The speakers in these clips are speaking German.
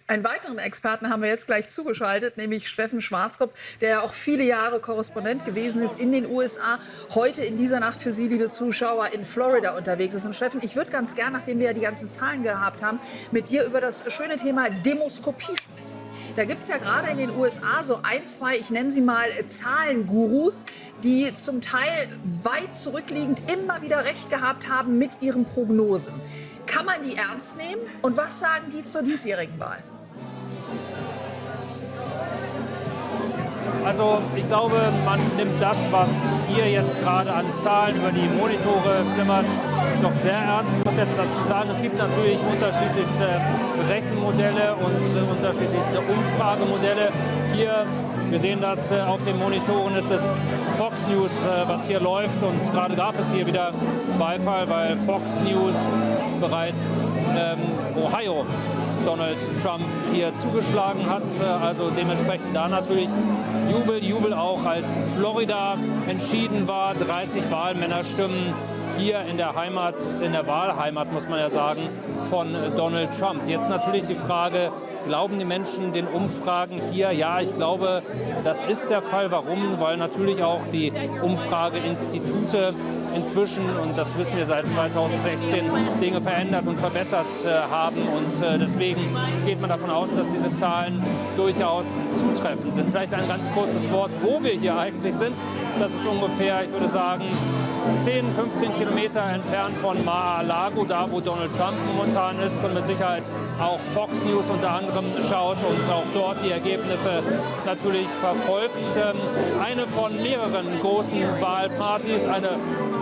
Einen weiteren Experten haben wir jetzt gleich zugeschaltet, nämlich Steffen Schwarzkopf, der ja auch viele Jahre Korrespondent gewesen ist in den USA, heute in dieser Nacht für Sie, liebe Zuschauer, in Florida unterwegs ist. Und Steffen, ich würde ganz gern, nachdem wir ja die ganzen Zahlen gehabt haben, mit dir über das schöne Thema Demoskopie sprechen. Da gibt es ja gerade in den USA so ein, zwei, ich nenne sie mal Zahlengurus, die zum Teil weit zurückliegend immer wieder recht gehabt haben mit ihren Prognosen. Kann man die ernst nehmen? Und was sagen die zur diesjährigen Wahl? Also ich glaube, man nimmt das, was hier jetzt gerade an Zahlen über die Monitore flimmert, doch sehr ernst. Ich muss jetzt dazu sagen, es gibt natürlich unterschiedlichste Rechenmodelle und unterschiedlichste Umfragemodelle. Hier, wir sehen das auf den Monitoren, ist es Fox News, was hier läuft. Und gerade gab es hier wieder Beifall, weil Fox News bereits Ohio Donald Trump hier zugeschlagen hat. Also dementsprechend da natürlich Jubel auch, als Florida entschieden war, 30 Wahlmännerstimmen hier in der Heimat, in der Wahlheimat, muss man ja sagen, von Donald Trump. Jetzt natürlich die Frage, glauben die Menschen den Umfragen hier? Ja, ich glaube, das ist der Fall. Warum? Weil natürlich auch die Umfrageinstitute inzwischen, und das wissen wir seit 2016, Dinge verändert und verbessert haben. Und deswegen geht man davon aus, dass diese Zahlen durchaus zutreffend sind. Vielleicht ein ganz kurzes Wort, wo wir hier eigentlich sind. Das ist ungefähr, ich würde sagen, 10, 15 Kilometer entfernt von Mar-a-Lago, da wo Donald Trump momentan ist und mit Sicherheit auch Fox News unter anderem schaut und auch dort die Ergebnisse natürlich verfolgt. Eine von mehreren großen Wahlpartys, eine,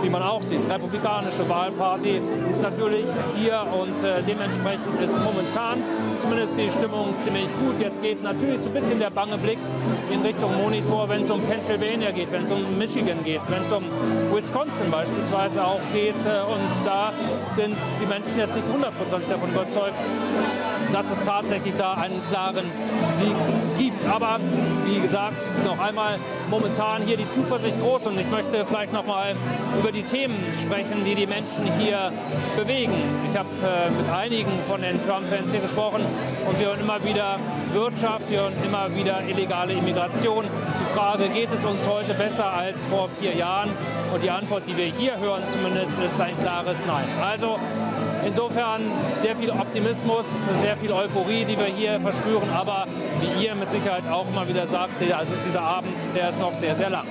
wie man auch sieht, republikanische Wahlparty natürlich hier, und dementsprechend ist momentan zumindest die Stimmung ziemlich gut. Jetzt geht natürlich so ein bisschen der bange Blick in Richtung Monitor, wenn es um Pennsylvania geht, wenn es um Michigan geht, wenn es um Wisconsin beispielsweise auch geht. Und da sind die Menschen jetzt nicht 100% davon überzeugt, dass es tatsächlich da einen klaren Sieg gibt. Aber wie gesagt, noch einmal momentan hier die Zuversicht groß, und ich möchte vielleicht noch mal über die Themen sprechen, die die Menschen hier bewegen. Ich habe mit einigen von den Trump-Fans hier gesprochen, und wir hören immer wieder Wirtschaft, wir hören immer wieder illegale Immigration. Die Frage, geht es uns heute besser als vor 4 Jahren? Und die Antwort, die wir hier hören zumindest, ist ein klares Nein. Also insofern sehr viel Optimismus, sehr viel Euphorie, die wir hier verspüren. Aber wie ihr mit Sicherheit auch mal wieder sagt, also dieser Abend, der ist noch sehr, sehr lang.